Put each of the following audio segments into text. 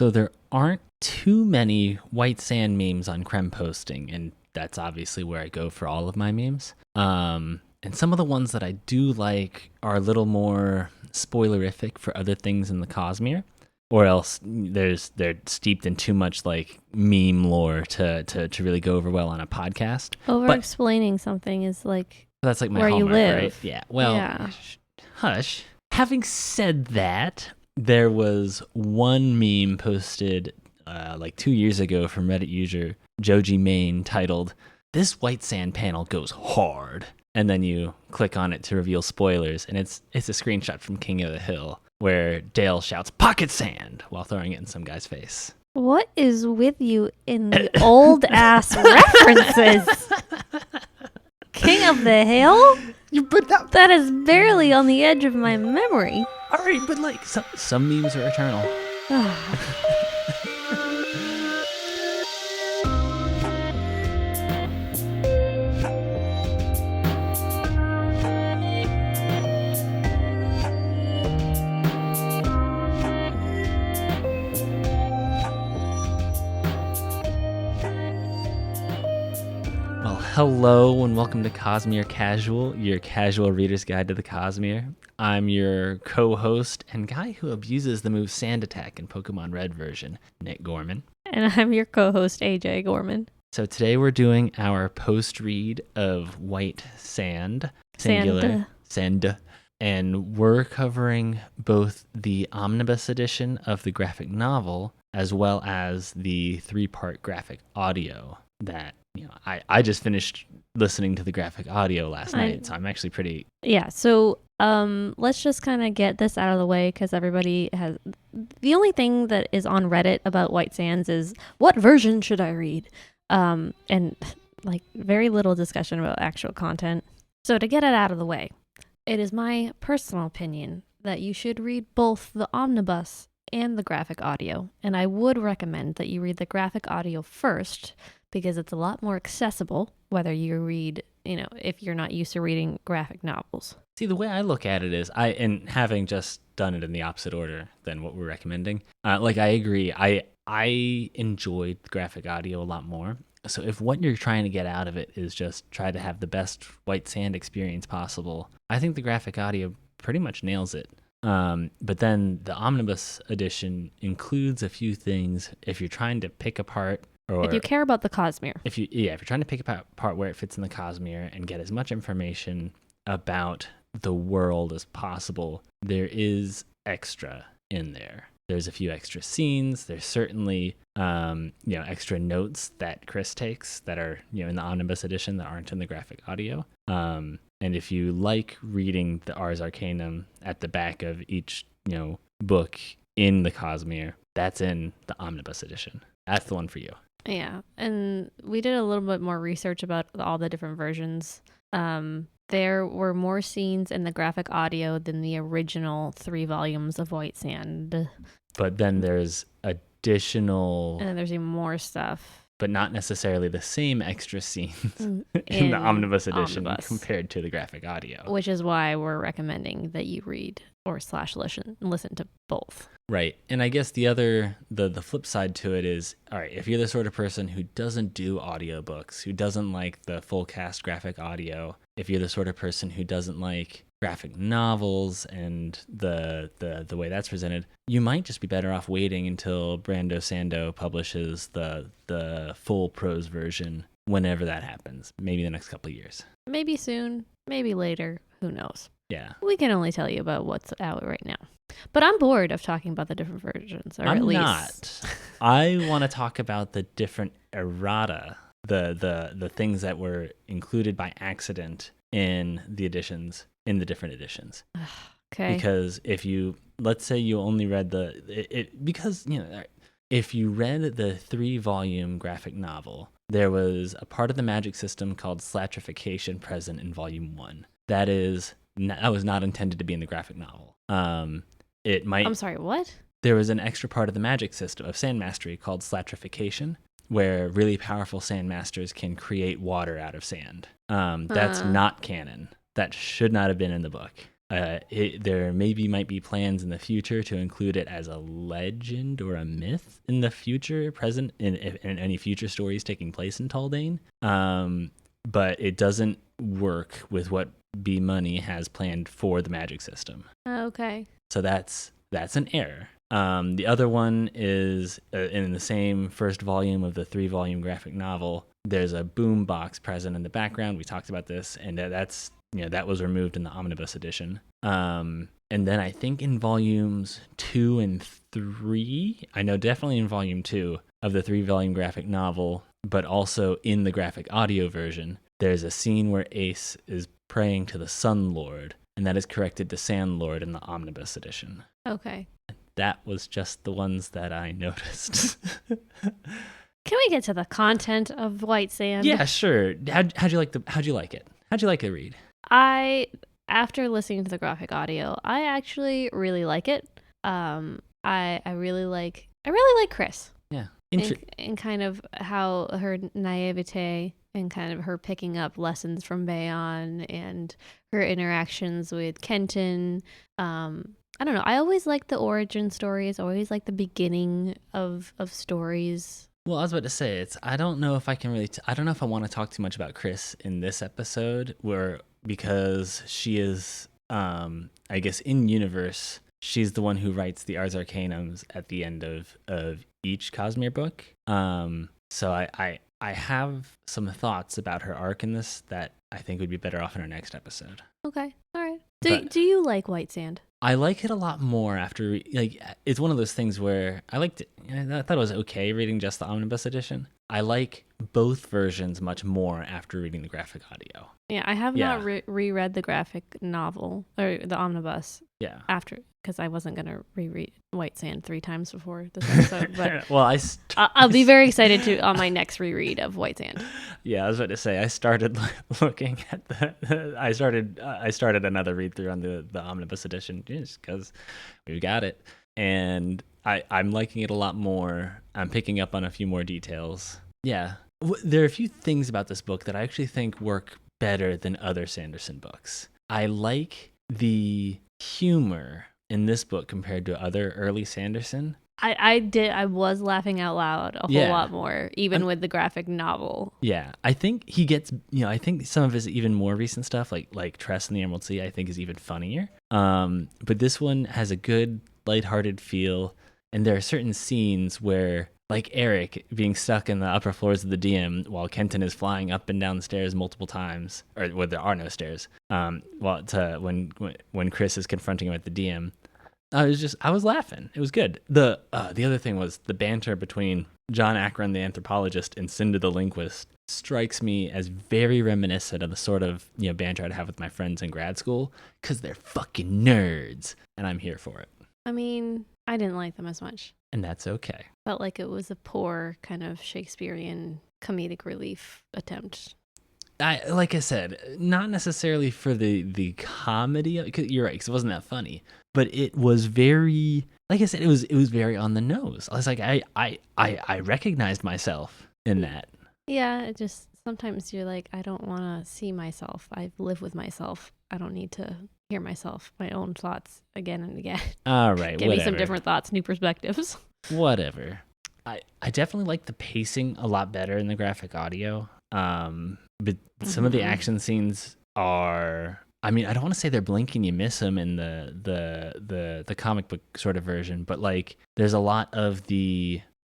So there aren't too many white sand memes on Creme Posting, and that's obviously where I go for all of my memes. And some of the ones that I do like are a little more spoilerific for other things in the Cosmere, or else they're steeped in too much like meme lore to really go over well on a podcast. Over-explaining something is like That's like my where hallmark, you live. right? Yeah. Well, Yeah. Hush. Having said that, there was one meme posted like 2 years ago from Reddit user Joji Main titled, "This white sand panel goes hard." And then you click on it to reveal spoilers, and it's a screenshot from King of the Hill where Dale shouts "pocket sand" while throwing it in some guy's face. What is with you in the old ass references? King of the Hill? That is barely on the edge of my memory. All right, but like some memes are eternal. Hello and welcome to Cosmere Casual, your casual reader's guide to the Cosmere. I'm your co-host and guy who abuses the move Sand Attack in Pokemon Red version, Nick Gorman. And I'm your co-host, AJ Gorman. So today we're doing our post-read of White Sand, singular, Sand, and we're covering both the Omnibus Edition of the graphic novel as well as the 3-part graphic audio that I just finished listening to the graphic audio last night, so I'm actually pretty... Yeah, so let's just kind of get this out of the way because everybody has... The only thing that is on Reddit about White Sands is, what version should I read? And like very little discussion about actual content. So to get it out of the way, it is my personal opinion that you should read both the Omnibus and the graphic audio, and I would recommend that you read the graphic audio first because it's a lot more accessible, whether you read, if you're not used to reading graphic novels. See, the way I look at it is, and having just done it in the opposite order than what we're recommending, I agree. I enjoyed the graphic audio a lot more. So if what you're trying to get out of it is just try to have the best White Sand experience possible, I think the graphic audio pretty much nails it. But then the Omnibus Edition includes a few things if you're trying to pick apart, or if you care about the Cosmere. If you're trying to pick apart where it fits in the Cosmere and get as much information about the world as possible, there is extra in there. There's a few extra scenes. There's certainly extra notes that Chris takes that are in the Omnibus Edition that aren't in the graphic audio. And if you like reading the Ars Arcanum at the back of each book in the Cosmere, that's in the Omnibus Edition. That's the one for you. Yeah, and we did a little bit more research about all the different versions. There were more scenes in the graphic audio than the original 3 volumes of White Sand. But then there's additional... And then there's even more stuff. But not necessarily the same extra scenes in the Omnibus Edition compared to the graphic audio. Which is why we're recommending that you read or listen to both. Right. And I guess the flip side to it is, all right, if you're the sort of person who doesn't do audiobooks, who doesn't like the full cast graphic audio, if you're the sort of person who doesn't like graphic novels and the way that's presented, you might just be better off waiting until Brando Sando publishes the full prose version whenever that happens. Maybe the next couple of years. Maybe soon, maybe later, who knows? Yeah. We can only tell you about what's out right now. But I'm bored of talking about the different versions, or at least... I'm not. I want to talk about the different errata, the things that were included by accident in the different editions. Okay. Because let's say you only read if you read the 3-volume graphic novel, there was a part of the magic system called slatrification present in volume 1. That was not intended to be in the graphic novel. I'm sorry, what? There was an extra part of the magic system of sand mastery called slatrification, where really powerful sand masters can create water out of sand. That's not canon. That should not have been in the book. there maybe might be plans in the future to include it as a legend or a myth in the future, present in any future stories taking place in Taldane. But it doesn't work with what B Money has planned for the magic system. Okay. So that's an error. The other one is in the same first volume of the 3-volume graphic novel. There's a boom box present in the background. We talked about this, and that was removed in the Omnibus Edition. And then I think in volumes 2 and 3, I know definitely in volume 2 of the 3-volume graphic novel, but also in the graphic audio version, there's a scene where Ace is praying to the Sun Lord, and that is corrected to Sand Lord in the Omnibus Edition. Okay. That was just the ones that I noticed. Can we get to the content of White Sand? Yeah, sure. How'd you like it? How'd you like it read? After listening to the graphic audio, I actually really like it. I really like Chris. Yeah. And kind of how her naivete and kind of her picking up lessons from Bayon and her interactions with Kenton. I don't know. I always like the origin stories. I always like the beginning of stories. Well, I was about to say I don't know if I can really. I don't know if I want to talk too much about Chris in this episode, because she is, I guess, in universe, she's the one who writes the Ars Arcanums at the end of each Cosmere book. So I have some thoughts about her arc in this that I think would be better off in our next episode. Okay, all right. Do you like White Sand? I like it a lot more after, it's one of those things where I liked it. I thought it was okay reading just the Omnibus Edition. I like both versions much more after reading the graphic audio. Yeah, I have not reread the graphic novel or the omnibus. Yeah. After, because I wasn't gonna reread White Sand 3 times before this episode, but well, I'll be very excited to on my next reread of White Sand. Yeah, I was about to say I started looking at I started another read through on the Omnibus Edition just because we've got it, and I'm liking it a lot more. I'm picking up on a few more details. Yeah, there are a few things about this book that I actually think work better than other Sanderson books. I like the humor in this book compared to other early Sanderson. I was laughing out loud a whole lot more, even with the graphic novel. Yeah, I think he gets, I think some of his even more recent stuff, like Tress and the Emerald Sea, I think is even funnier. But this one has a good, lighthearted feel, and there are certain scenes where, like Eric being stuck in the upper floors of the DM while Kenton is flying up and down the stairs multiple times, or where there are no stairs. When Chris is confronting him at the DM, I was laughing. It was good. The other thing was the banter between John Akron, the anthropologist, and Cinda the linguist strikes me as very reminiscent of the sort of banter I'd have with my friends in grad school, because they're fucking nerds, and I'm here for it. I mean, I didn't like them as much. And that's okay. Felt like it was a poor kind of Shakespearean comedic relief attempt. Like I said, not necessarily for the comedy. Cause you're right, because it wasn't that funny. But it was very, like I said, it was very on the nose. I was like, I recognized myself in that. Yeah, it just sometimes you're like, I don't want to see myself. I live with myself. I don't need to hear myself, my own thoughts again and again. All right, Give me some different thoughts, new perspectives. Whatever. I definitely like the pacing a lot better in the graphic audio. But some of the action scenes are, I mean, I don't want to say they're blink and you miss them in the comic book sort of version, but like there's a lot of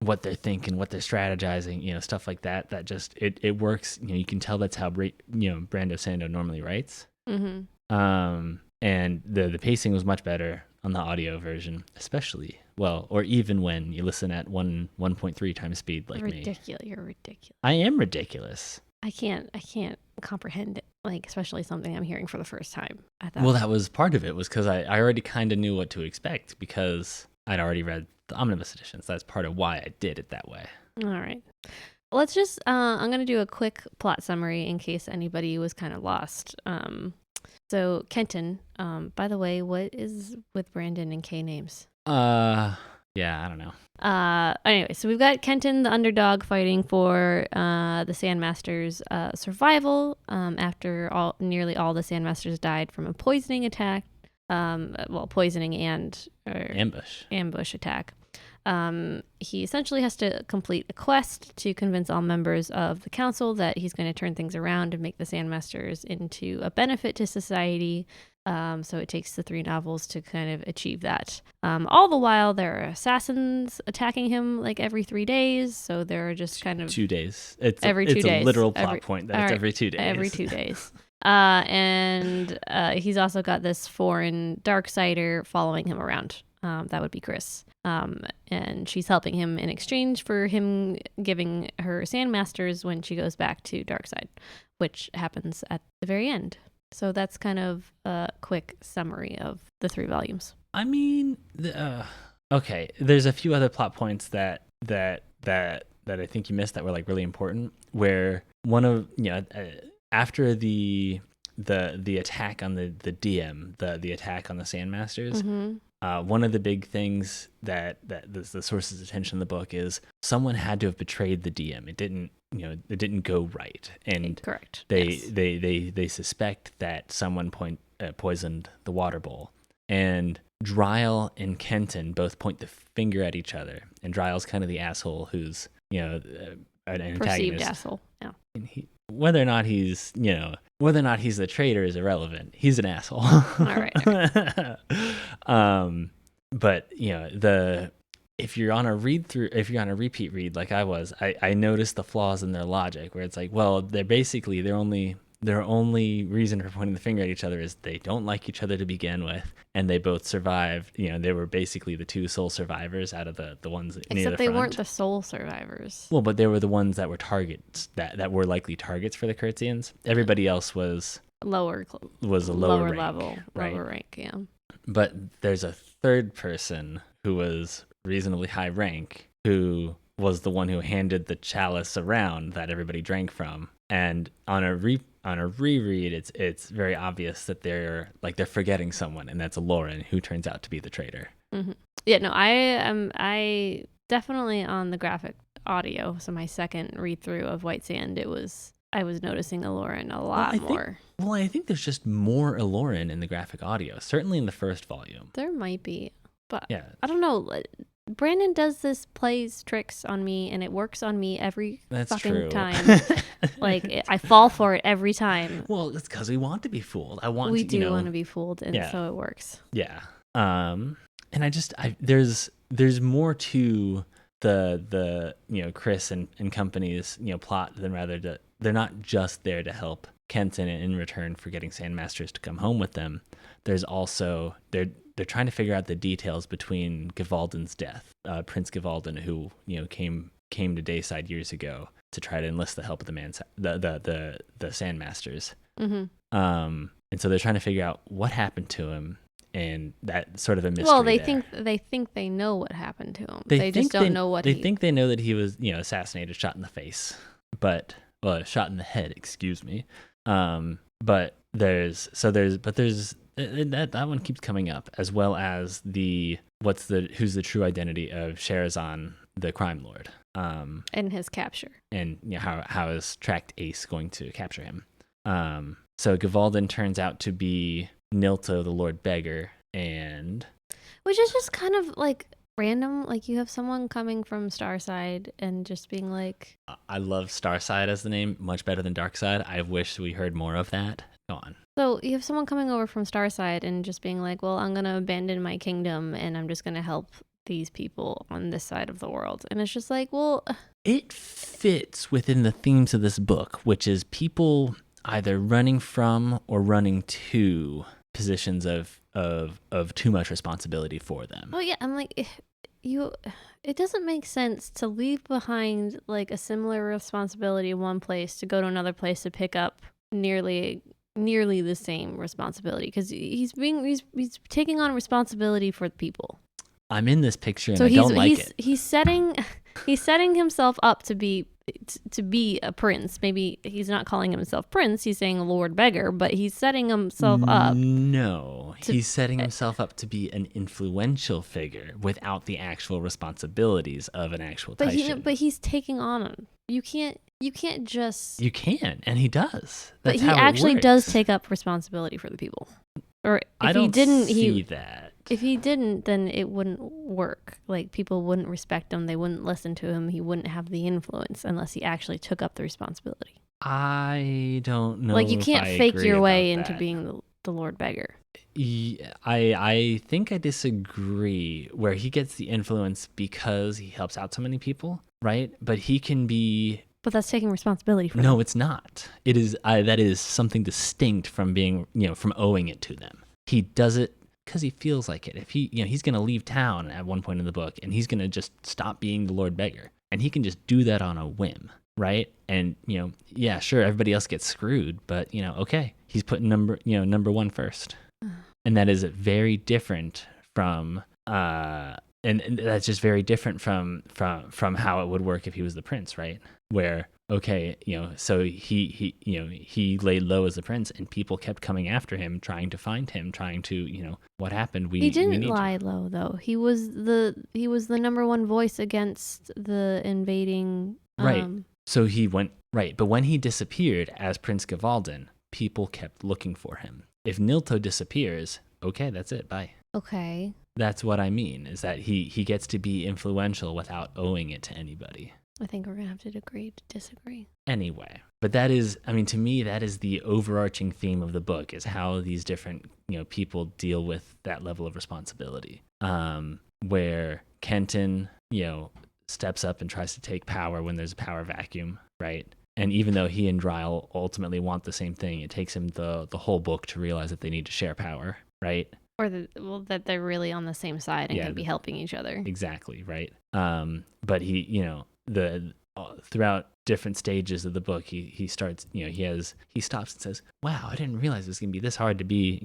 what they're thinking, what they're strategizing, stuff like that just it works. You can tell that's how Brando Sando normally writes. Mm-hmm. And the pacing was much better on the audio version, especially or even when you listen at 1.3 times speed like me. You're ridiculous. I am ridiculous. I can't comprehend it, especially something I'm hearing for the first time. Well, that was part of it, was because I already kind of knew what to expect because I'd already read the Omnibus Edition, so that's part of why I did it that way. All right. Let's just, I'm going to do a quick plot summary in case anybody was kind of lost. So, Kenton, by the way, what is with Brandon and K names? Yeah, I don't know. Anyway, so we've got Kenton, the underdog, fighting for the Sandmasters' survival after nearly all the Sandmasters died from a poisoning attack poisoning and ambush attack. He essentially has to complete a quest to convince all members of the council that he's going to turn things around and make the Sandmasters into a benefit to society. So it takes the 3 novels to kind of achieve that. All the while, there are assassins attacking him like every 3 days. So there are just kind of 2 days. It's every 2 days. It's a literal plot point that it's every 2 days. Every 2 days. And he's also got this foreign Darksider following him around. That would be Chris. And she's helping him in exchange for him giving her Sandmasters when she goes back to Darkseid, which happens at the very end. So that's kind of a quick summary of the 3 volumes. I mean, okay. There's a few other plot points that I think you missed that were like really important. Where one of after the attack on the DM, the attack on the Sandmasters. Mm-hmm. One of the big things that the source's attention in the book is someone had to have betrayed the DM. It didn't go right, and correct. They suspect that someone poisoned the water bowl, and Dryle and Kenton both point the finger at each other, and Dryle's kind of the asshole who's an antagonist. Perceived asshole. Yeah. And whether or not he's the traitor is irrelevant. He's an asshole. All right. But if you're on a repeat read like I was, I noticed the flaws in their logic where it's like, well, their only reason for pointing the finger at each other is they don't like each other to begin with, and they both survived. They were basically the 2 sole survivors out of the ones near the front. Except they weren't the sole survivors. Well, but they were the ones that were targets that were likely targets for the Kurtzians. Everybody else was a lower rank, level, right? Lower rank, yeah. But there's a third person who was reasonably high rank who was the one who handed the chalice around that everybody drank from. And on a reread, it's very obvious that they're forgetting someone, and that's Lauren, who turns out to be the traitor. Mm-hmm. Yeah, no, I definitely on the graphic audio. So my second read through of White Sand, I was noticing Lauren a lot more. I think there's just more Lauren in the graphic audio. Certainly in the first volume. There might be, but yeah. I don't know. Brandon plays tricks on me, and it works on me every fucking time. I fall for it every time. Well, it's because we want to be fooled. We do want to be fooled, and so it works. Yeah. And there's more to the Chris and company's plot than rather they're not just there to help Kenton in return for getting Sandmasters to come home with them. There's also they're trying to figure out the details between Gavalden's death. Prince Gavalden, who came to Dayside years ago to try to enlist the help of the Sandmasters. Mm-hmm. And so they're trying to figure out what happened to him, and that sort of a mystery. Well, they think they know what happened to him. They just don't know what. They think they know that he was assassinated, shot in the face, shot in the head. Excuse me. But there's that one keeps coming up, as well as who's the true identity of Sherazan, the crime lord, and his capture, and how is Tract Ace going to capture him? So Gavalden turns out to be Nilto, the Lord Beggar, which is just kind of like random. Like, you have someone coming from Starside and just being like, I love Starside as the name much better than Darkside. I wish we heard more of that. Go on. So you have someone coming over from Starside and just being like, well, I'm going to abandon my kingdom and I'm just going to help these people on this side of the world. And it's just like, well, it fits within the themes of this book, which is people either running from or running to positions of too much responsibility for them. Oh yeah, I'm like, it doesn't make sense to leave behind like a similar responsibility in one place to go to another place to pick up nearly the same responsibility, because he's taking on responsibility for the people. I'm in this picture and I don't like it. He's setting himself up to be a prince. Maybe he's not calling himself prince, he's saying Lord Beggar, but he's setting himself up. No, he's setting himself up to be an influential figure without the actual responsibilities of an actual Titan. But he's taking on them. You can't just... You can, and he does. But he actually does take up responsibility for the people. Or if I don't he didn't, see that. if he didn't, then it wouldn't work. Like, people wouldn't respect him. They wouldn't listen to him. He wouldn't have the influence unless he actually took up the responsibility. I don't know. Like, you if can't I fake agree your way about into that. being the Lord Beggar. I think I disagree where he gets the influence because he helps out so many people, right? But he can be. But that's taking responsibility for No, them. it's not. It is. That is something distinct from being, from owing it to them. He does it because he feels like it. If he, he's going to leave town at one point in the book, and he's going to just stop being the Lord Beggar, and he can just do that on a whim, right? And yeah, sure, everybody else gets screwed, but okay, he's putting number one first, and that is very different from. And that's just very different from how it would work if he was the prince, right? Where okay, so he laid low as the prince, and people kept coming after him, trying to find him, trying to what happened. He didn't lie low though. He was the number one voice against the invading. Right. So he went right, but when he disappeared as Prince Gavaldan, people kept looking for him. If Nilto disappears, okay, that's it. Bye. Okay. That's what I mean, is that he gets to be influential without owing it to anybody. I think we're going to have to agree to disagree. Anyway, but that is, to me, that is the overarching theme of the book, is how these different, people deal with that level of responsibility. Where Kenton, steps up and tries to take power when there's a power vacuum, right? And even though he and Dryle ultimately want the same thing, it takes him the whole book to realize that they need to share power, right? Or that they're really on the same side and can be helping each other. Exactly, right? But he, throughout different stages of the book, he starts, he stops and says, "Wow, I didn't realize it was going to be this hard to be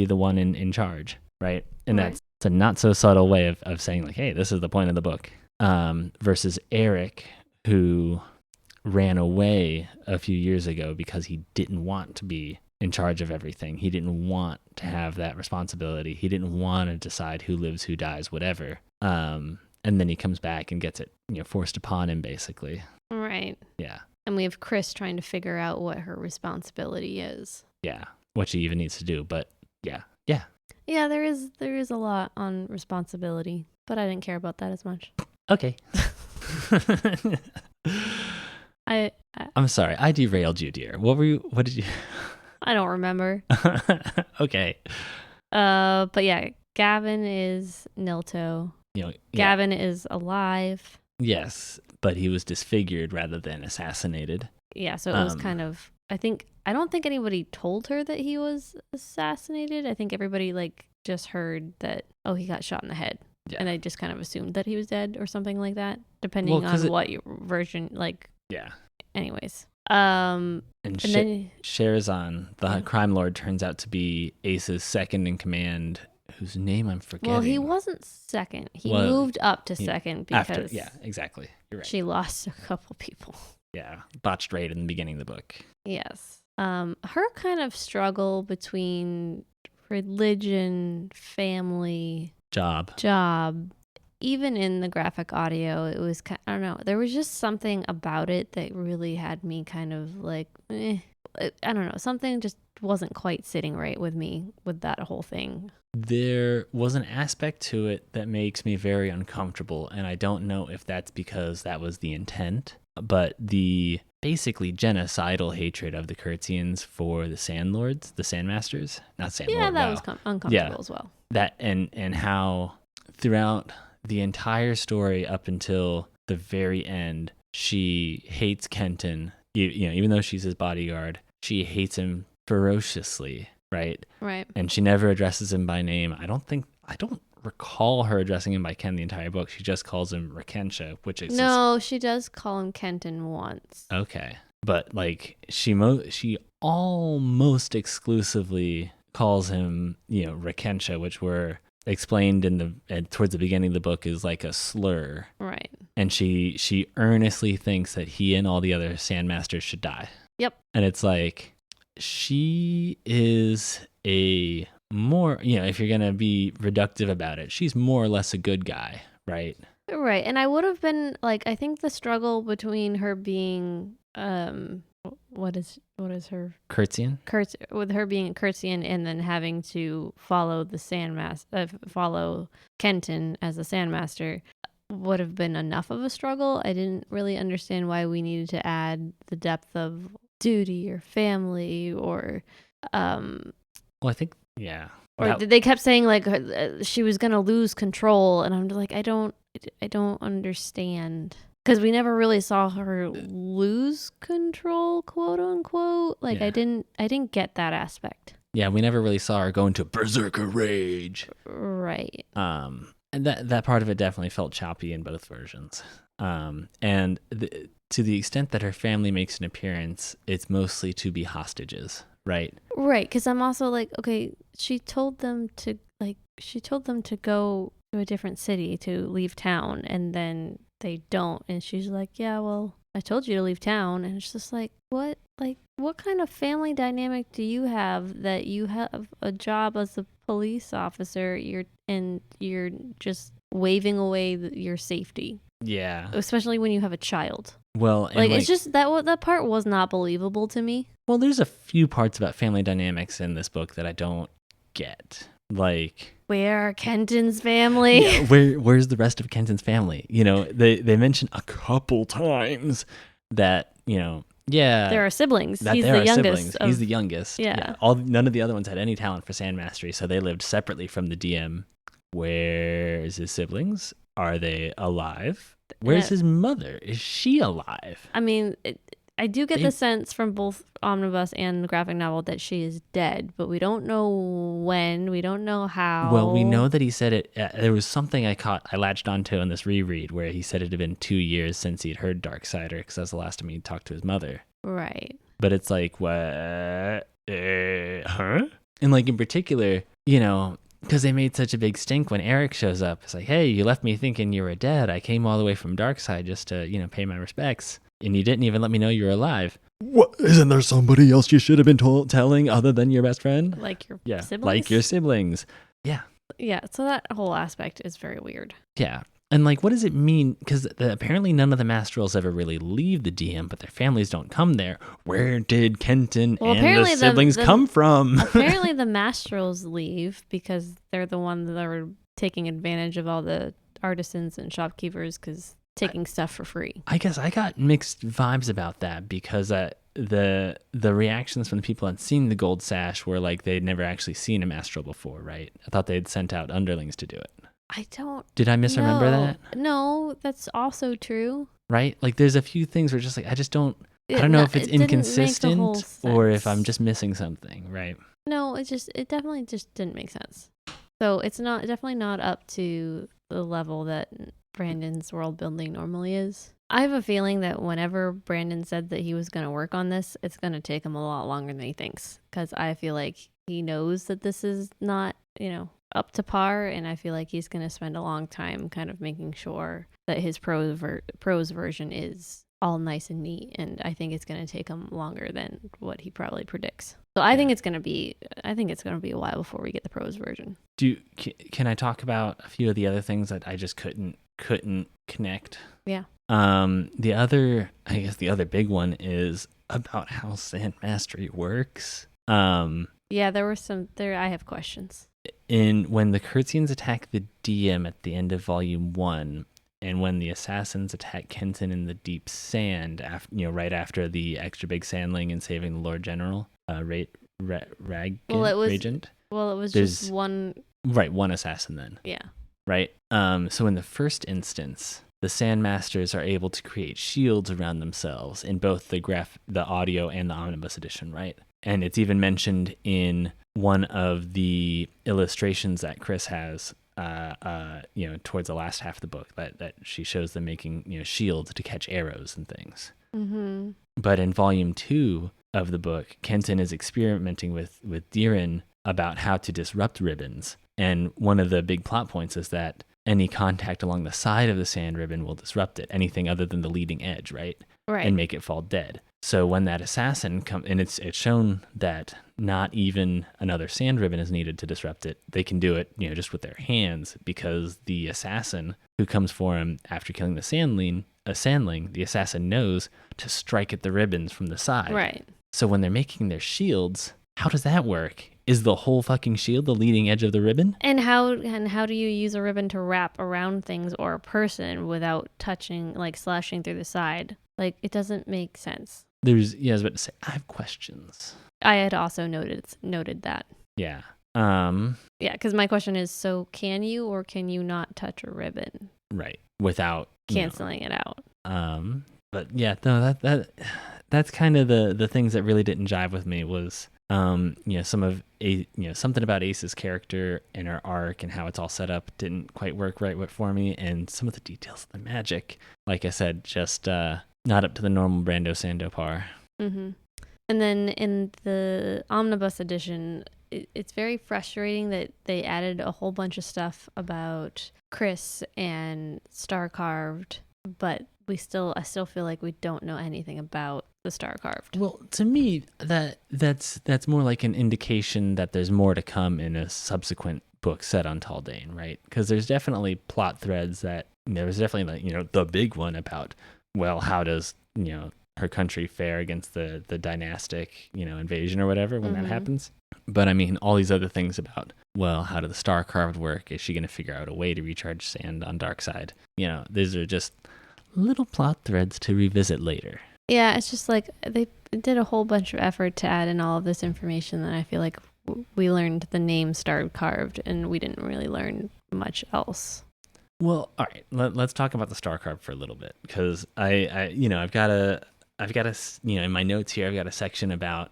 the one in charge," right? And that's a not so subtle way of saying like, hey, this is the point of the book. Versus Eric, who ran away a few years ago because he didn't want to be in charge of everything. He didn't want to have that responsibility. He didn't want to decide who lives, who dies, whatever. And then he comes back and gets it, forced upon him, basically. Right. Yeah. And we have Chris trying to figure out what her responsibility is. Yeah. What she even needs to do. But yeah. Yeah, there is a lot on responsibility, but I didn't care about that as much. Okay. I'm sorry. I derailed you, dear. What did you? I don't remember. Okay. But yeah, Gavin is Nilto. Gavin is alive. Yes, but he was disfigured rather than assassinated. Yeah, so it was kind of, I don't think anybody told her that he was assassinated. I think everybody just heard that, oh, he got shot in the head. Yeah. And I just kind of assumed that he was dead or something like that, depending on what your version, Yeah. Anyways. And then Sherazan, the crime lord, turns out to be Ace's second in command, whose name I'm forgetting. Well, he wasn't second. He moved up to second because yeah, exactly. You're right. She lost a couple people. Yeah, botched raid in the beginning of the book. Yes. Her kind of struggle between religion, family, job. Even in the graphic audio, it was I don't know. There was just something about it that really had me kind of I don't know. Something just wasn't quite sitting right with me with that whole thing. There was an aspect to it that makes me very uncomfortable, and I don't know if that's because that was the intent, but the basically genocidal hatred of the Curtsians for the Sandlords, the Sandmasters, not Sandlord. Yeah, that was uncomfortable as well. That and how throughout the entire story up until the very end, she hates Kenton. Even though she's his bodyguard, she hates him ferociously. Right. And she never addresses him by name. I don't recall her addressing him by Ken the entire book. She just calls him Rakensha, which is she does call him Kenton once. Okay, but she almost exclusively calls him Rakensha, which were explained towards the beginning of the book is like a slur. Right. And she earnestly thinks that he and all the other Sandmasters should die. Yep. And it's like, she is a more, if you're going to be reductive about it, she's more or less a good guy, right? Right. And I would have been I think the struggle between her being what is her Curtsian? with her being a Curtsian and then having to follow the follow Kenton as a Sandmaster would have been enough of a struggle. I didn't really understand why we needed to add the depth of duty or family or Well, I think, yeah. or they kept saying like she was gonna lose control, and I'm like, I don't understand, because we never really saw her lose control, quote unquote. Like, Yeah. I didn't get that aspect. Yeah, we never really saw her go into berserker rage. Right. And that part of it definitely felt choppy in both versions. And to the extent that her family makes an appearance, it's mostly to be hostages, right? Right, because I'm also like, okay, she told them to go to a different city, to leave town, and then they don't, and she's like, yeah, well, I told you to leave town, and it's just like, what? Like, what kind of family dynamic do you have that you have a job as a police officer, you're just waving away your safety? Yeah. Especially when you have a child. Well, and it's just that part was not believable to me. Well, there's a few parts about family dynamics in this book that I don't get. Like, where are Kenton's family? Yeah, where's the rest of Kenton's family? They mention a couple times that, there are siblings. He's the youngest. He's the youngest. Yeah. None of the other ones had any talent for sand mastery, so they lived separately from the DM. Where's his siblings? Are they alive? Where's his mother? Is she alive? I mean, I do get the sense from both Omnibus and the graphic novel that she is dead, but we don't know when. We don't know how. Well, we know that he said it. There was something I latched onto in this reread where he said it had been 2 years since he'd heard Darksider, because that's the last time he talked to his mother. Right. But it's like, what? Huh? And like in particular, because they made such a big stink when Eric shows up. It's like, hey, you left me thinking you were dead. I came all the way from Darkside just to, pay my respects. And you didn't even let me know you were alive. What? Isn't there somebody else you should have been telling other than your best friend? Like your siblings? Like your siblings. Yeah. Yeah, so that whole aspect is very weird. Yeah. And like, what does it mean? Because apparently none of the Masterals ever really leave the DM, but their families don't come there. Where did Kenton and the siblings come from? Apparently the Masterals leave because they're the ones that are taking advantage of all the artisans and shopkeepers because taking stuff for free. I guess I got mixed vibes about that because the reactions from the people that had seen the gold sash were like they'd never actually seen a Mastral before, right? I thought they'd sent out underlings to do it. I don't. Did I misremember that? No, that's also true. Right? Like there's a few things where just like I don't know if it's inconsistent or if I'm just missing something, right? No, it definitely just didn't make sense. So it's definitely not up to the level that Brandon's world building normally is. I have a feeling that whenever Brandon said that he was going to work on this, it's going to take him a lot longer than he thinks, because I feel like he knows that this is not, up to par, and I feel like he's going to spend a long time kind of making sure that his prose version is all nice and neat, and I think it's going to take him longer than what he probably predicts. So I think it's going to be a while before we get the prose version. Can I talk about a few of the other things that I just couldn't connect? Yeah. The other big one is about how sand mastery works. Yeah, there were some there. I have questions. When the Curtsians attack the DM at the end of Volume 1, and when the assassins attack Kenton in the deep sand, right after the extra big sandling and saving the Lord General, Regent. Well, it was just one. Right, one assassin then. Yeah. Right. So in the first instance, the Sandmasters are able to create shields around themselves in both the audio and the Omnibus Edition, right? And it's even mentioned in one of the illustrations that Chris has, towards the last half of the book, that she shows them making, shields to catch arrows and things. Mm-hmm. But in Volume 2 of the book, Kenton is experimenting with Diren about how to disrupt ribbons. And one of the big plot points is that any contact along the side of the sand ribbon will disrupt it, anything other than the leading edge, right? Right. And make it fall dead. So when that assassin comes, and it's shown that not even another sand ribbon is needed to disrupt it. They can do it, just with their hands, because the assassin who comes for him after killing the sandling a sandling, the assassin knows to strike at the ribbons from the side. Right. So when they're making their shields, how does that work? Is the whole fucking shield the leading edge of the ribbon? And how do you use a ribbon to wrap around things or a person without touching, like slashing through the side? Like, it doesn't make sense. I was about to say, I have questions. I had also noted that. Yeah. Yeah, because my question is, so can you or can you not touch a ribbon? Right. Without canceling it out. But yeah, no, that's kind of the things that really didn't jive with me was something about Ace's character and her arc and how it's all set up didn't quite work right for me, and some of the details of the magic, like I said, just not up to the normal Brando Sando par. Mm-hmm. And then in the Omnibus Edition, it's very frustrating that they added a whole bunch of stuff about Chris and Star Carved, but I still feel like we don't know anything about the Star Carved. Well, to me, that's more like an indication that there's more to come in a subsequent book set on Taldane, right? Because there's definitely plot threads that there's definitely the big one about, well, how does her country fare against the dynastic invasion or whatever when that happens. But I mean, all these other things about, well, how do the Star Carved work? Is she going to figure out a way to recharge sand on Darkseid? These are just little plot threads to revisit later. Yeah, it's just like they did a whole bunch of effort to add in all of this information that I feel like we learned the name Star Carved and we didn't really learn much else. Well, all right, let's talk about the Star Carved for a little bit, because I've got a in my notes here, I've got a section about,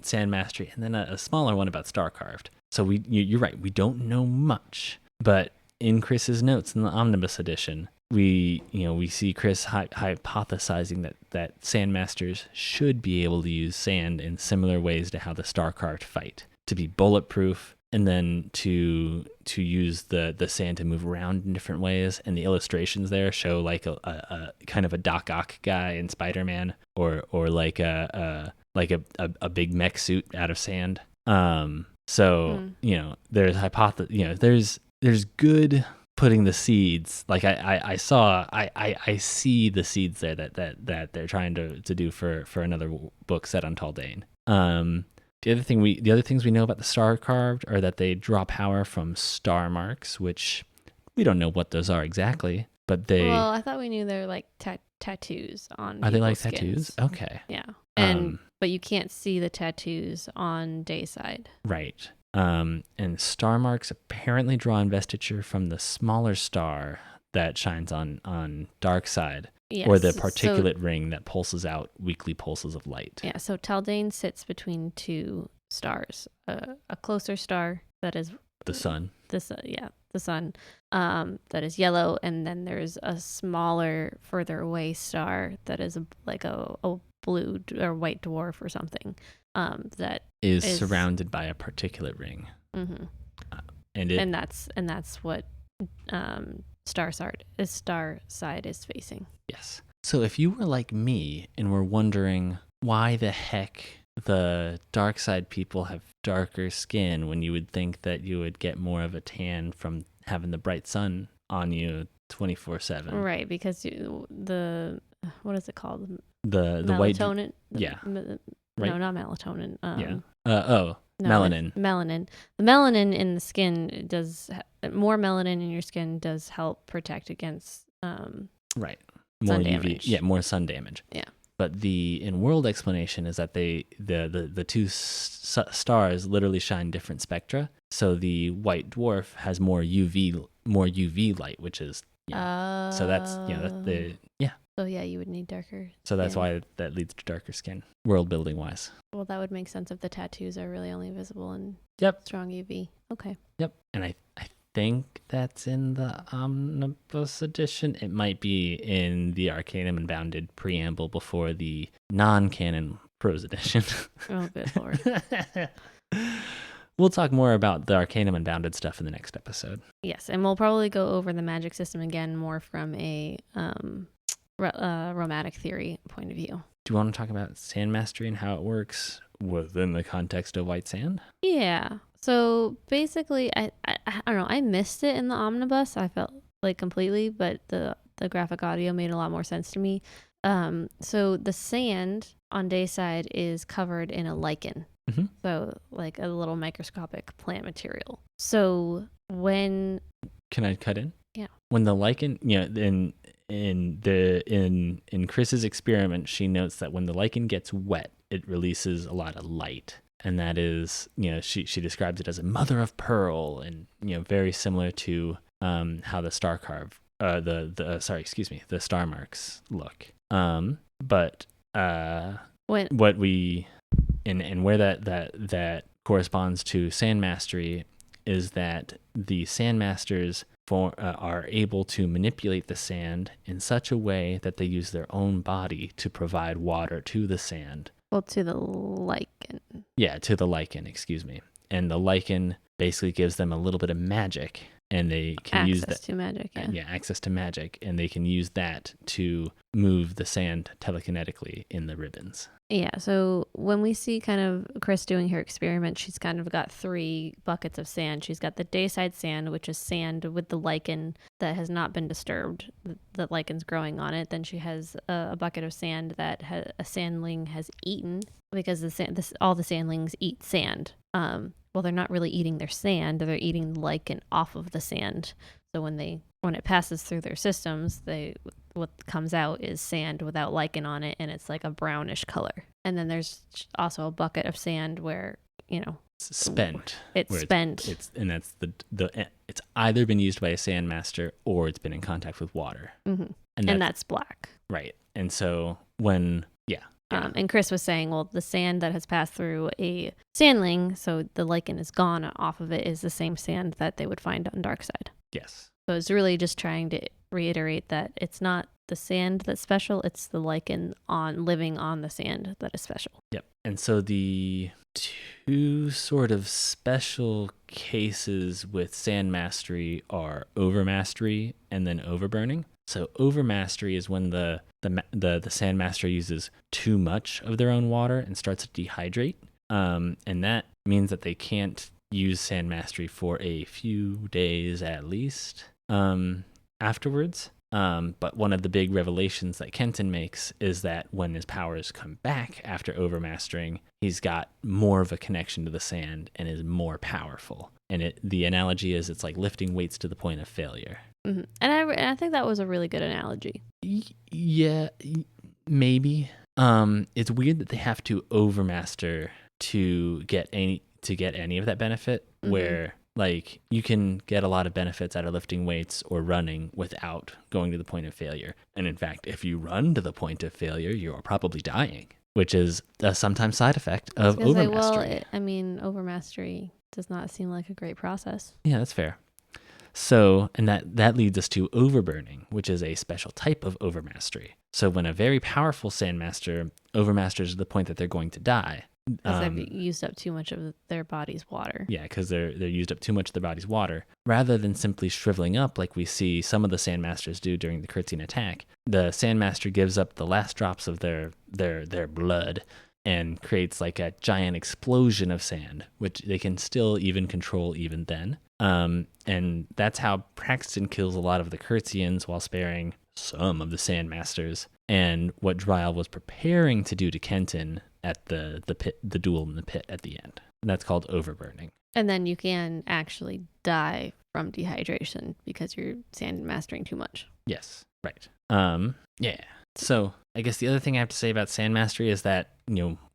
sand mastery, and then a smaller one about Star Carved. So you're right, we don't know much, but in Chris's notes in the Omnibus Edition, we see Chris hypothesizing that sand masters should be able to use sand in similar ways to how the Star Carved fight, to be bulletproof, and then to use the sand to move around in different ways. And the illustrations there show like a kind of a Doc Ock guy in Spider-Man, or like a big mech suit out of sand. There's good putting the seeds, like I see the seeds there that they're trying to do for another book set on Taldane. The other things we know about the Star Carved are that they draw power from star marks, which we don't know what those are exactly, but they. Well, I thought we knew they're like tattoos on. Are they like skins. Tattoos? Okay. Yeah, but you can't see the tattoos on Dayside. Right. And star marks apparently draw investiture from the smaller star that shines on Darkseid. Yes, or the particulate ring that pulses out weekly pulses of light. Yeah, so Taldane sits between two stars. A closer star that is the sun. The sun. That is yellow, and then there's a smaller, further away star that is like a blue or white dwarf or something. That is surrounded by a particulate ring. Mm-hmm. And that's what Starside is facing. Yes. So if you were like me and were wondering why the heck the Darkseid people have darker skin when you would think that you would get more of a tan from having the bright sun on you 24/7. Right, because what is it called? The melatonin. Right. No, not melatonin. Melanin. Melanin. The melanin in the skin more melanin in your skin does help protect against right. More sun UV, damage. Yeah, more sun damage. Yeah. But the in-world explanation is that the two stars literally shine different spectra. So the white dwarf has more UV light, which is so that's So yeah, you would need darker. So that's why that leads to darker skin, world building wise. Well, that would make sense if the tattoos are really only visible in strong UV. Okay. Yep. And I think that's in the Omnibus Edition. It might be in the Arcanum Unbounded preamble before the non-canon prose edition. Oh, good Lord. We'll talk more about the Arcanum Unbounded stuff in the next episode. Yes, and we'll probably go over the magic system again more from a romantic theory point of view. Do you want to talk about sand mastery and how it works within the context of white sand? Yeah. So basically, I don't know. I missed it in the omnibus. I felt like completely, but the the graphic audio made a lot more sense to me. So the sand on Dayside is covered in a lichen. Mm-hmm. So like a little microscopic plant material. So when... Can I cut in? Yeah. When the lichen, in Chris's experiment, she notes that when the lichen gets wet, it releases a lot of light. And that is, she describes it as a mother of pearl, and very similar to how the star the star marks look. But what we and where that corresponds to sand mastery is that the sand masters are able to manipulate the sand in such a way that they use their own body to provide water to the sand. Well, to the lichen. Yeah, to the lichen, excuse me. And the lichen basically gives them a little bit of magic, and they can use that. Access to magic, yeah. Yeah, access to magic, and they can use that to move the sand telekinetically in the ribbons. Yeah, so when we see kind of Chris doing her experiment, she's kind of got 3 buckets of sand. She's got the Dayside sand, which is sand with the lichen that has not been disturbed. The lichen's growing on it. Then she has a bucket of sand that a sandling has eaten, because all the sandlings eat sand. Well, they're not really eating their sand; they're eating the lichen off of the sand. So when it passes through their systems, what comes out is sand without lichen on it, and it's like a brownish color. And then there's also a bucket of sand where it's spent. It's spent. And that's it's either been used by a sand master or it's been in contact with water. Mm-hmm. And that's black. Right. And so when and Chris was saying, well, the sand that has passed through a sandling, so the lichen is gone off of it, is the same sand that they would find on Darkside. Yes. So it's really just trying to reiterate that it's not the sand that's special, it's the lichen living on the sand that is special. Yep. And so the 2 sort of special cases with sand mastery are overmastery and then overburning. So overmastery is when the sand master uses too much of their own water and starts to dehydrate. And that means that they can't use sand mastery for a few days at least afterwards. But one of the big revelations that Kenton makes is that when his powers come back after overmastering, he's got more of a connection to the sand and is more powerful. And the analogy is it's like lifting weights to the point of failure. Mm-hmm. And I think that was a really good analogy. Yeah, maybe. It's weird that they have to overmaster to get any of that benefit, mm-hmm. where like you can get a lot of benefits out of lifting weights or running without going to the point of failure. And in fact, if you run to the point of failure, you're probably dying, which is a sometimes side effect of overmastery. Overmastery does not seem like a great process. Yeah, that's fair. So, and that leads us to overburning, which is a special type of overmastery. So when a very powerful sandmaster overmasters to the point that they're going to die, because they've used up too much of their body's water. Yeah, because they're used up too much of their body's water. Rather than simply shriveling up like we see some of the Sandmasters do during the Curtsian attack, the Sandmaster gives up the last drops of their blood and creates like a giant explosion of sand, which they can still even control even then. And that's how Praxton kills a lot of the Curtsians while sparing some of the Sandmasters. And what Dryal was preparing to do to Kenton at the duel in the pit at the end. And that's called overburning. And then you can actually die from dehydration because you're sand mastering too much. Yes, right. Yeah. So I guess the other thing I have to say about sand mastery is that,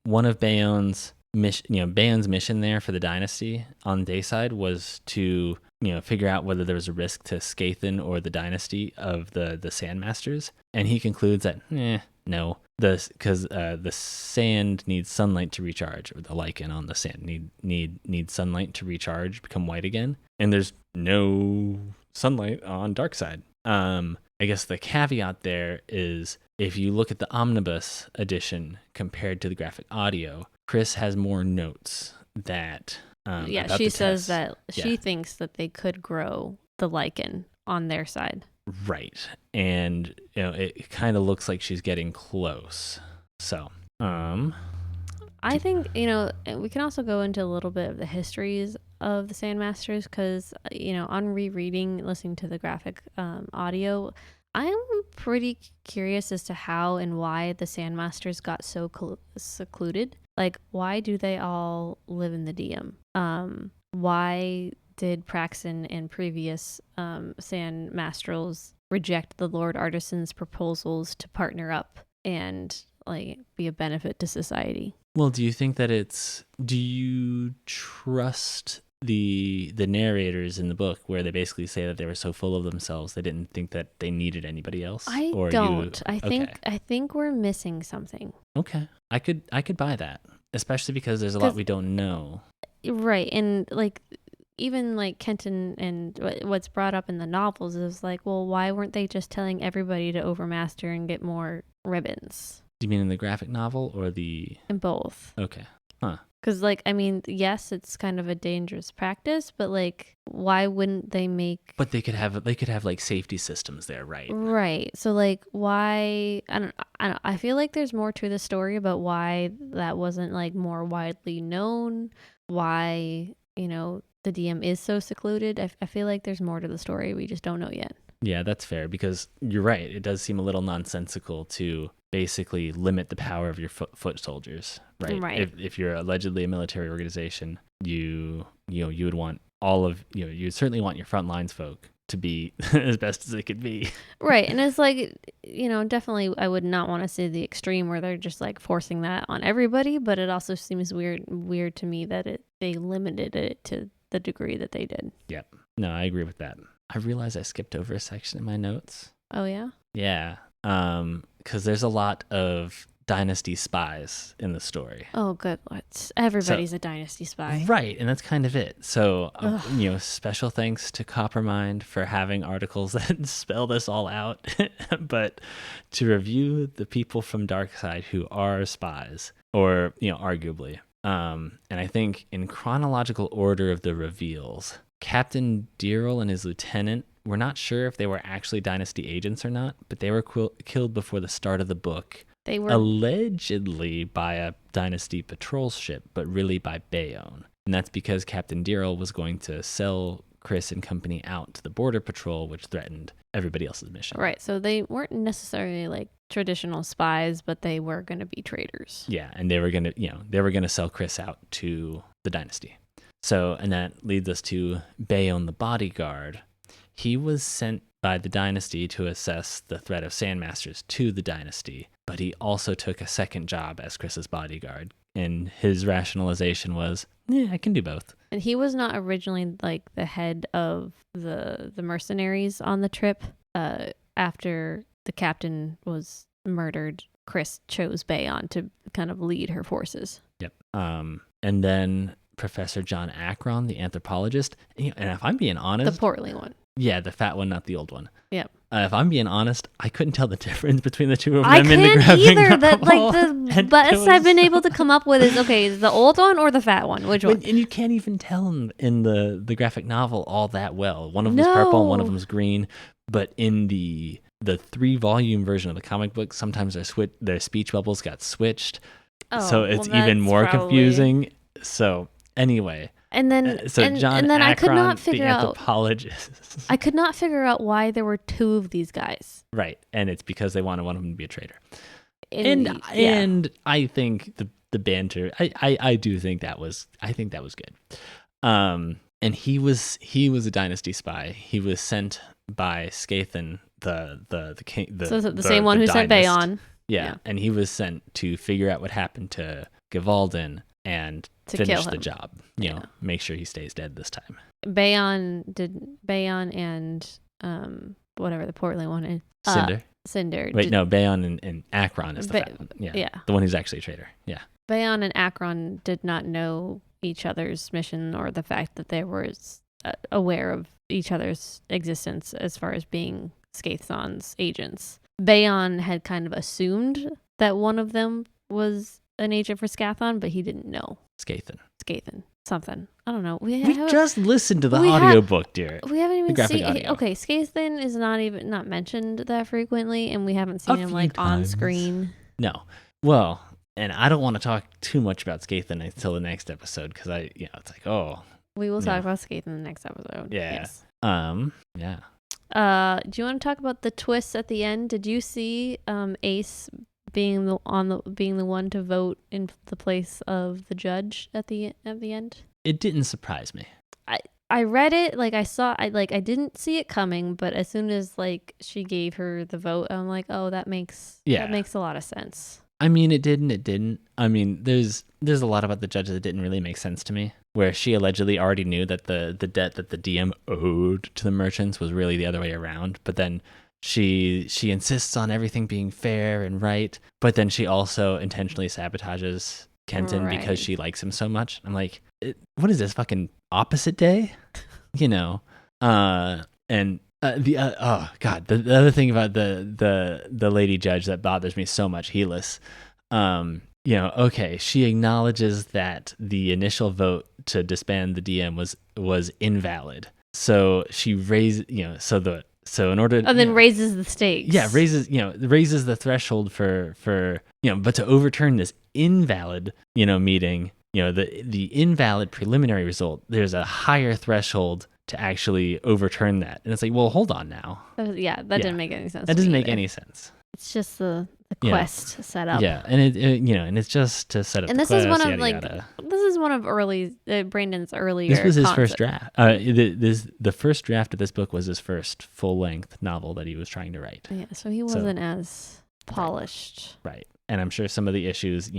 one of Bayon's mission there for the dynasty on Dayside was to, figure out whether there was a risk to Skathan or the dynasty of the Sandmasters. And he concludes that, no, because the sand needs sunlight to recharge, or the lichen on the sand needs sunlight to recharge, become white again. And there's no sunlight on Darkside. I guess the caveat there is if you look at the Omnibus Edition compared to the graphic audio, Chris has more notes that. She says that she thinks that they could grow the lichen on their side. Right. And, it kind of looks like she's getting close. So, I think, we can also go into a little bit of the histories of the Sandmasters because, on rereading, listening to the graphic audio, I'm pretty curious as to how and why the Sandmasters got so secluded. Like, why do they all live in the DM? Why did Praxin and previous Sandmastrels reject the Lord Artisan's proposals to partner up and like be a benefit to society? Well, do you think that do you trust the narrators in the book where they basically say that they were so full of themselves they didn't think that they needed anybody else? I don't. I think we're missing something. Okay. I could buy that, especially because there's a lot we don't know. Right. And like even like Kenton and what's brought up in the novels is like, well, why weren't they just telling everybody to overmaster and get more ribbons? Do you mean in the graphic novel or the... In both. Okay. Huh. Because, like, I mean, yes, it's kind of a dangerous practice, but, like, why wouldn't they make... But they could have like, safety systems there, right? Right. So, like, why... I don't. I feel like there's more to the story about why that wasn't, like, more widely known, why, you know, the DM is so secluded. I feel like there's more to the story we just don't know yet. Yeah, that's fair, because you're right. It does seem a little nonsensical to basically limit the power of your foot soldiers, right? Right. If you're allegedly a military organization, you would want you'd certainly want your front lines folk to be as best as they could be. Right. And it's like, you know, definitely I would not want to see the extreme where they're just like forcing that on everybody, but it also seems weird to me that they limited it to the degree that they did. Yep. No, I agree with that. I realized I skipped over a section in my notes. Oh, yeah? Yeah. Because there's a lot of dynasty spies in the story. Oh, good. Everybody's a dynasty spy. Right, and that's kind of it. So, special thanks to Coppermind for having articles that spell this all out. But to review the people from Darkside who are spies, or, arguably. And I think in chronological order of the reveals, Captain Deerl and his lieutenant, we're not sure if they were actually Dynasty agents or not, but they were killed before the start of the book. They were allegedly by a Dynasty patrol ship, but really by Bayonne. And that's because Captain Deerl was going to sell Chris and company out to the border patrol, which threatened everybody else's mission. Right, so they weren't necessarily like traditional spies, but they were going to be traitors. Yeah, and they were going to sell Chris out to the Dynasty. So, and that leads us to Bayonne the bodyguard. He was sent by the Dynasty to assess the threat of Sandmasters to the Dynasty, but he also took a second job as Chris's bodyguard. And his rationalization was, I can do both. And he was not originally like the head of the mercenaries on the trip. After the captain was murdered, Chris chose Bayonne to kind of lead her forces. Yep. And then Professor John Akron, the anthropologist, and if I'm being honest... The portly one. Yeah, the fat one, not the old one. Yep. If I'm being honest, I couldn't tell the difference between the two of them I in the graphic either. novel. That like the best I've been able to come up with is the old one or the fat one? Which one? And you can't even tell in the graphic novel all that well. One of them's purple and one of them's green. But in the 3-volume version of the comic book, sometimes their speech bubbles got switched. So it's even more confusing. So anyway... And then, John Akron, I could not figure out. I could not figure out why there were two of these guys. Right, and it's because they wanted one of them to be a traitor. And I think the banter. I do think that was. I think that was good. And he was a Dynasty spy. He was sent by Skathan, the king. The same one who sent Bayonne. Yeah, and he was sent to figure out what happened to Gavaldin and finish the job. Make sure he stays dead this time. Bayonne and whatever the portly one is. Cinder. Wait, no, Bayonne and Akron is the fat one. Yeah. The one who's actually a traitor. Yeah. Bayonne and Akron did not know each other's mission or the fact that they were aware of each other's existence as far as being Skathon's agents. Bayonne had kind of assumed that one of them was an agent for Skathon, but he didn't know. Skathan. Something. I don't know. We just listened to the audiobook, dear. We haven't even seen... Okay, Skathan is not mentioned that frequently, and we haven't seen him like on screen. No. Well, and I don't want to talk too much about Skathan until the next episode, because it's like, we will talk about Skathan in the next episode. Yeah. Yes. Yeah. Do you want to talk about the twists at the end? Did you see Ace being the one to vote in the place of the judge at the end? It didn't surprise me. I read it, like I didn't see it coming, but as soon as like she gave her the vote, I'm like, oh, that makes a lot of sense. I mean, it did and it didn't. I mean, there's a lot about the judge that didn't really make sense to me, where she allegedly already knew that the debt that the DM owed to the merchants was really the other way around, but then she insists on everything being fair and right, but then she also intentionally sabotages Kenton because she likes him so much. I'm like, what is this, fucking opposite day? You know? The other thing about the lady judge that bothers me so much, Helis, okay, she acknowledges that the initial vote to disband the DM was invalid. So she raised, so in order, then raises the stakes. Yeah, raises the threshold for but to overturn this invalid, meeting, the invalid preliminary result, there's a higher threshold to actually overturn that. And it's like, well, hold on now. That didn't make any sense. That doesn't make any sense. It's just the quest set up. Yeah, and and it's just to set up. And this is one of this is one of early Brandon's earlier. This was his first draft. The first draft of this book was his first full length novel that he was trying to write. Yeah, so he wasn't as polished. Right, and I'm sure some of the issues,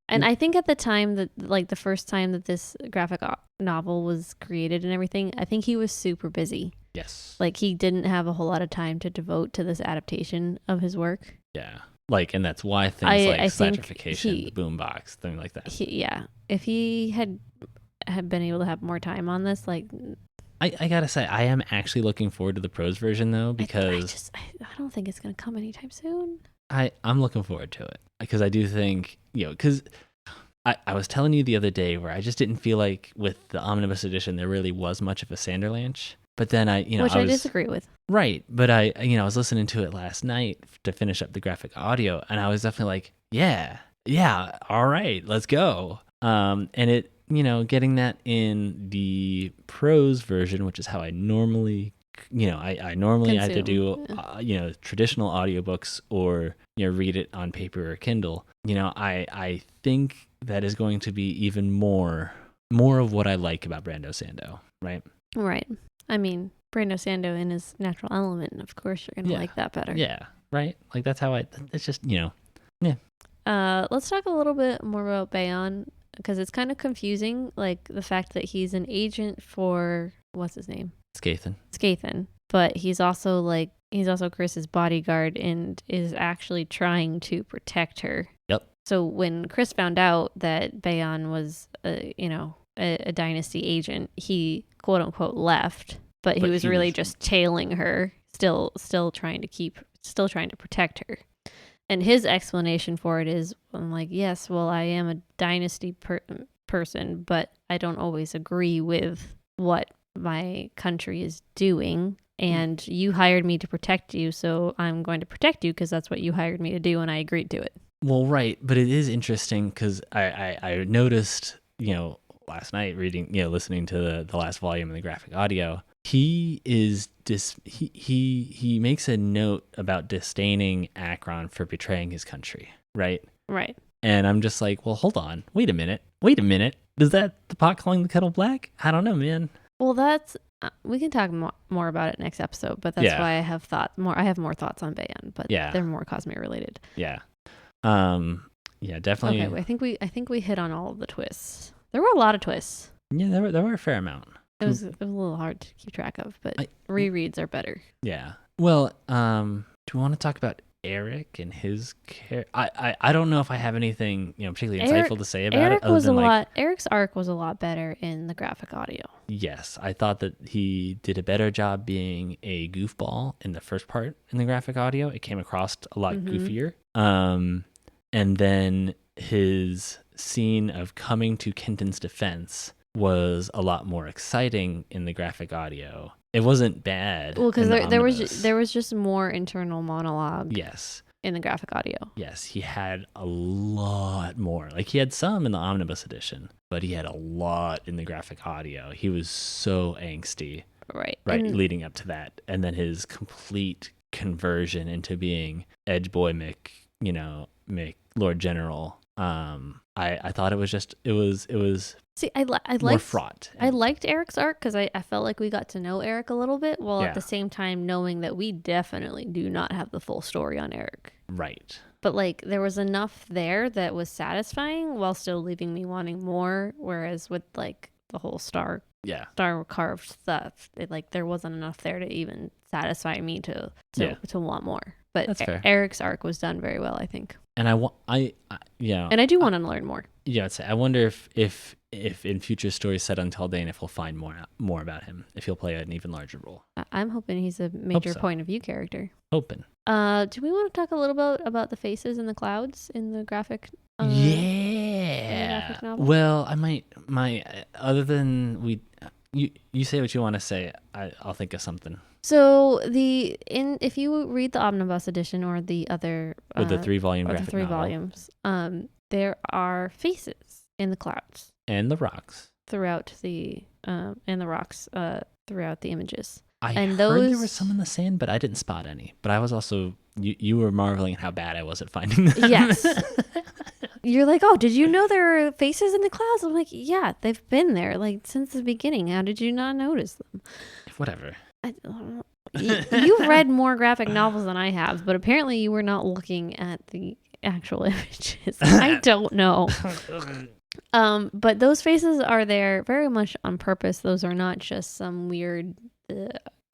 And I think at the time that, like, the first time that this graphic novel was created and everything, I think he was super busy. Yes. Like, he didn't have a whole lot of time to devote to this adaptation of his work. Yeah. Like, and that's why things like Slatrification, the Boombox, things like that. If he had been able to have more time on this, like... I gotta say, I am actually looking forward to the prose version, though, because... I don't think it's going to come anytime soon. I'm looking forward to it, because I do think, because I was telling you the other day where I just didn't feel like with the Omnibus Edition there really was much of a Sanderlanche, but then I disagree with. Right, but I was listening to it last night to finish up the graphic audio, and I was definitely like, yeah, all right, let's go. And it, getting that in the prose version, which is how I normally I normally either do, traditional audiobooks or, read it on paper or Kindle. I think that is going to be even more of what I like about Brando Sando, right? Right. I mean, Brando Sando in his natural element, of course you're going to like that better. Yeah, right? Like, that's how it's just, yeah. Let's talk a little bit more about Bayon, because it's kind of confusing, like, the fact that he's an agent for, what's his name? Skathan, but he's also Chris's bodyguard and is actually trying to protect her. Yep. So when Chris found out that Bayon was a dynasty agent, he quote unquote left, but he was really just tailing her, still trying to protect her. And his explanation for it is, I'm like, yes, well, I am a dynasty person, but I don't always agree with what my country is doing, and you hired me to protect you, so I'm going to protect you because that's what you hired me to do, and I agreed to it. Well, right, but it is interesting because I noticed, last night reading, listening to the last volume of the graphic audio, he makes a note about disdaining Akron for betraying his country, right? Right. And I'm just like, well, hold on, wait a minute. Is that the pot calling the kettle black? I don't know, man. Well, that's we can talk more about it next episode, but that's why I have more thoughts on Bayon, but they're more Cosmere related. Yeah. Definitely. Okay, I think we hit on all of the twists. There were a lot of twists. Yeah, there were a fair amount. It was a little hard to keep track of, but rereads are better. Yeah. Well, do we want to talk about Eric and his care? I don't know if I have anything particularly insightful to say about it. Eric's arc was a lot better in the graphic audio. Yes, I thought that he did a better job being a goofball in the first part in the graphic audio. It came across a lot goofier. And then his scene of coming to Kenton's defense was a lot more exciting in the graphic audio. It wasn't bad. Well, because there was just more internal monologue. Yes. In the graphic audio. Yes, he had a lot more. Like, he had some in the Omnibus Edition, but he had a lot in the graphic audio. He was so angsty. Right. leading up to that, and then his complete conversion into being Edge Boy Mick Lord General. I thought it was See, I more liked fraught. I liked Eric's arc because I felt like we got to know Eric a little bit, while Yeah. at the same time knowing that we definitely do not have the full story on Eric. Right. But like there was enough there that was satisfying while still leaving me wanting more. Whereas with like the whole star carved stuff, there wasn't enough there to even satisfy me to want more. But That's fair. Eric's arc was done very well, I think. And and I do want to learn more. Yeah, I wonder if in future stories set on Taldane, if we'll find more about him, if he'll play an even larger role. I'm hoping he's a major so. point of view character. Hoping. Do we want to talk a little bit about the faces in the clouds in the graphic? Yeah. Novel? Well, I might. Other than you say what you want to say. I'll think of something. So if you read the Omnibus Edition or the other Or the 3-volume graphic the 3 novel. volumes, there are faces in the clouds And the rocks. throughout and the rocks throughout the images. I And heard those- there were some in the sand, but I didn't spot any. But I was also you were marveling at how bad I was at finding them. Yes. You're like, oh, did you know there are faces in the clouds? I'm like, yeah, they've been there like since the beginning. How did you not notice them? Whatever. You've read more graphic novels than I have, but apparently you were not looking at the actual images. I don't know. But those faces are there very much on purpose. Those are not just some weird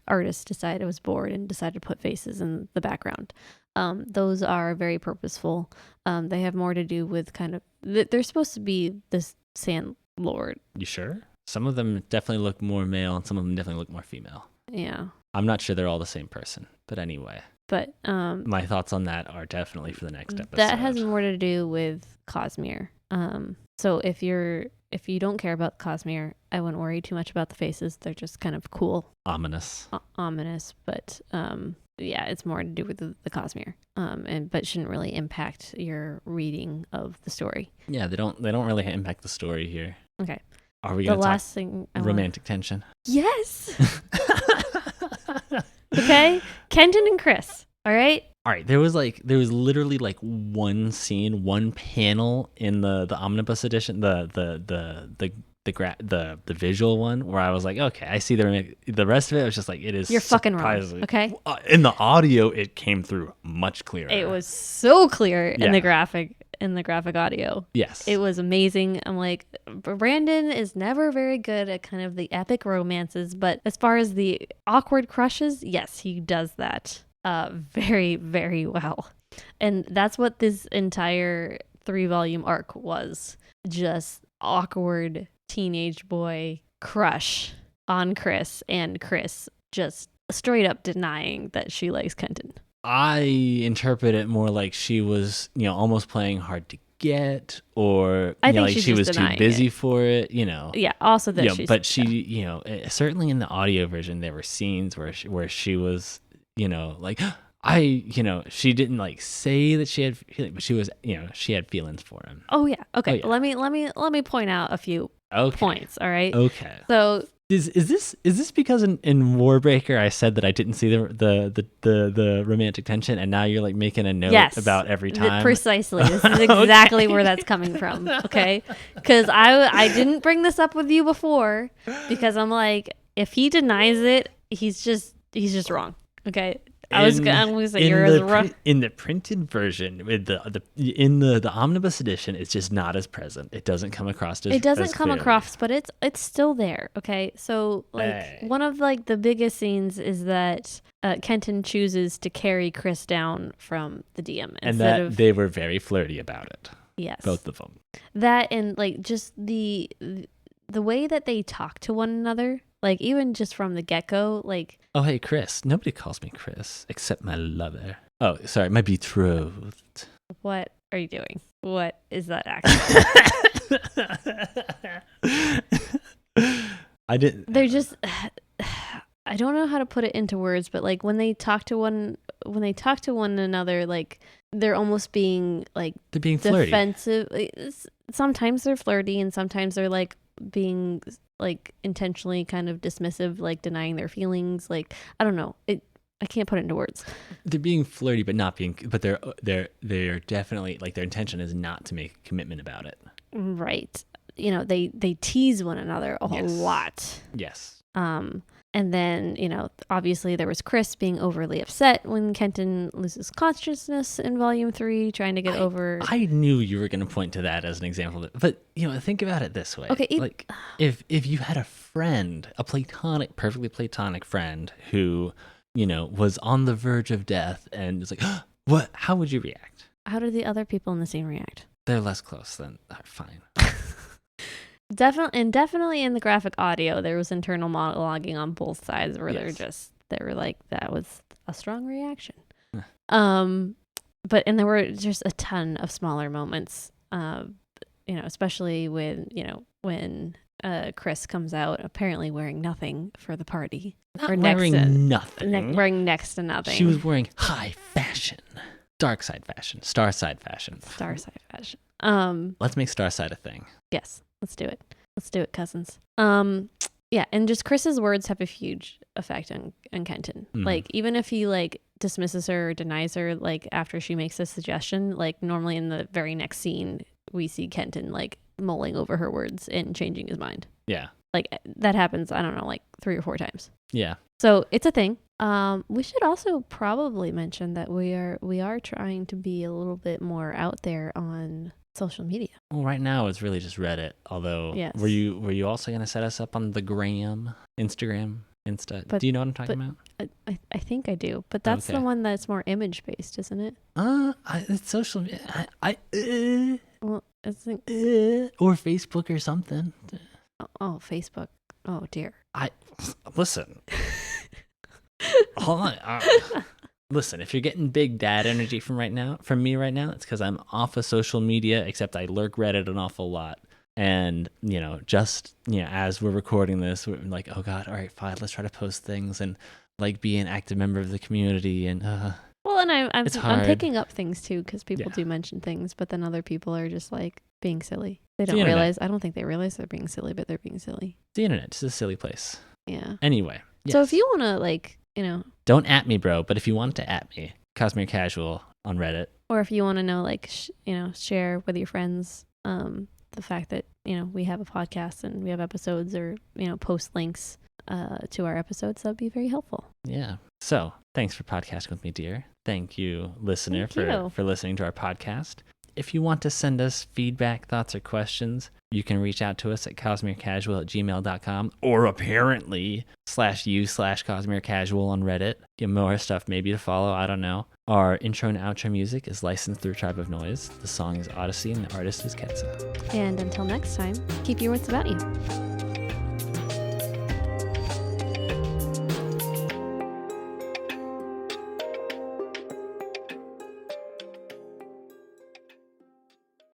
artist decided was bored and decided to put faces in the background. Those are very purposeful. They have more to do with kind of they're supposed to be this Sand Lord. You sure? Some of them definitely look more male, and some of them definitely look more female. Yeah. I'm not sure they're all the same person, but anyway. But My thoughts on that are definitely for the next episode. that has more to do with Cosmere. So if you don't care about Cosmere, I wouldn't worry too much about the faces. They're just kind of cool, Ominous. ominous, but yeah, it's more to do with the Cosmere. But shouldn't really impact your reading of the story. Yeah, they don't really impact the story here. Okay. Are we The going to last talk thing romantic tension? Yes. Okay. Kenton and Chris. All right. All right, there was literally like one scene, one panel in the omnibus edition, the visual one, where I was like, okay, I see the rest of it. I was just like, it is. You're fucking wrong. surprisingly- Okay. In the audio, it came through much clearer. It was so clear in Yeah. the graphic audio. Yes. It was amazing. I'm like, Brandon is never very good at kind of the epic romances, but as far as the awkward crushes, yes, he does that very, very well. And that's what this entire 3-volume arc was. Just awkward teenage boy crush on Chris, and Chris just straight up denying that she likes Kenton. I interpret it more like she was, almost playing hard to get, or I think like she's she just was too denying busy it. for it, Yeah, also that she's... but she, certainly in the audio version, there were scenes where she was, like, she didn't like say that she had feelings, but she was, she had feelings for him. Oh yeah. Okay. Oh, yeah. Let me point out a few Okay. points. All right. Okay. So Is this because in Warbreaker I said that I didn't see the romantic tension, and now you're like making a note yes, about every time? Precisely. This is exactly where that's coming from. Okay. Because I didn't bring this up with you before because I'm like, if he denies it, he's just wrong. Okay. I was gonna say you're as wrong. In the printed version, with the omnibus edition, it's just not as present. It doesn't come across as It doesn't as come clearly. across, but it's still there. Okay, so like Hey. one of like the biggest scenes is that Kenton chooses to carry Chris down from the DM And instead that of they were very flirty about it. yes, Both of them. that and like just the way that they talk to one another, like even just from the get-go, like Oh, hey, Chris. Nobody calls me Chris except my lover. Oh, sorry, my betrothed. what are you doing? What is that accent? I didn't. They're just I don't know how to put it into words, but like when they talk to one another, like they're almost being like They're being flirty. defensive. Sometimes they're flirty and sometimes they're like being like intentionally kind of dismissive, like denying their feelings. Like, I don't know. I can't put it into words. They're being flirty, but not being. But they're definitely like their intention is not to make a commitment about it. Right. You know, they tease one another a whole lot. Yes. And then, you know, obviously there was Chris being overly upset when Kenton loses consciousness in Volume 3, trying to get over. I knew you were going to point to that as an example. But, you know, think about it this way. Okay. Like, if you had a friend, a perfectly platonic friend who, you know, was on the verge of death and is like, what? How would you react? How did the other people in the scene react? They're less close than, fine. Definitely in the graphic audio, there was internal monologuing on both sides where they were like, that was a strong reaction. And there were just a ton of smaller moments, you know, especially when Chris comes out apparently wearing nothing for the party. Wearing nothing. Wearing next to nothing. She was wearing high fashion. Dark side fashion. Star side fashion. Let's make Star side a thing. Yes. Let's do it. Let's do it, cousins. Yeah, and just Chris's words have a huge effect on Kenton. Mm-hmm. Like, even if he, like, dismisses her or denies her, like, after she makes a suggestion, like, normally in the very next scene, we see Kenton, like, mulling over her words and changing his mind. Yeah. Like, that happens, I don't know, like, 3 or 4 times. Yeah. So, it's a thing. We should also probably mention that we are trying to be a little bit more out there on social media. Well, right now it's really just Reddit. Although, yes. were you also going to set us up on the Instagram, Insta? Do you know what I'm talking about? I think I do, but that's the one that's more image based, isn't it? It's social media. Well, I think or Facebook or something. Oh, Facebook. Oh dear. Listen. Hold on. Listen, if you're getting big dad energy from me right now, it's because I'm off of social media, except I lurk Reddit an awful lot. And, you know, as we're recording this, we're like, oh God, all right, fine, let's try to post things and, like, be an active member of the community. And, well, and I'm picking up things too, because people do mention things, but then other people are just, like, being silly. They don't realize, I don't think they realize they're being silly, but they're being silly. The internet, it's a silly place. Yeah. Anyway. Yes. So if you want to, like, you know, don't at me, bro. But if you want to at me, Cosmere Casual on Reddit. Or if you want to know, like, share with your friends the fact that, you know, we have a podcast and we have episodes, or, you know, post links to our episodes, that'd be very helpful. Yeah. So thanks for podcasting with me, dear. Thank you, listener, for listening to our podcast. If you want to send us feedback, thoughts, or questions, you can reach out to us at cosmerecasual@gmail.com, or apparently /u/cosmerecasual on Reddit. Get more stuff maybe to follow, I don't know. Our intro and outro music is licensed through Tribe of Noise. The song is Odyssey and the artist is Ketsa. And until next time, keep your wits about you.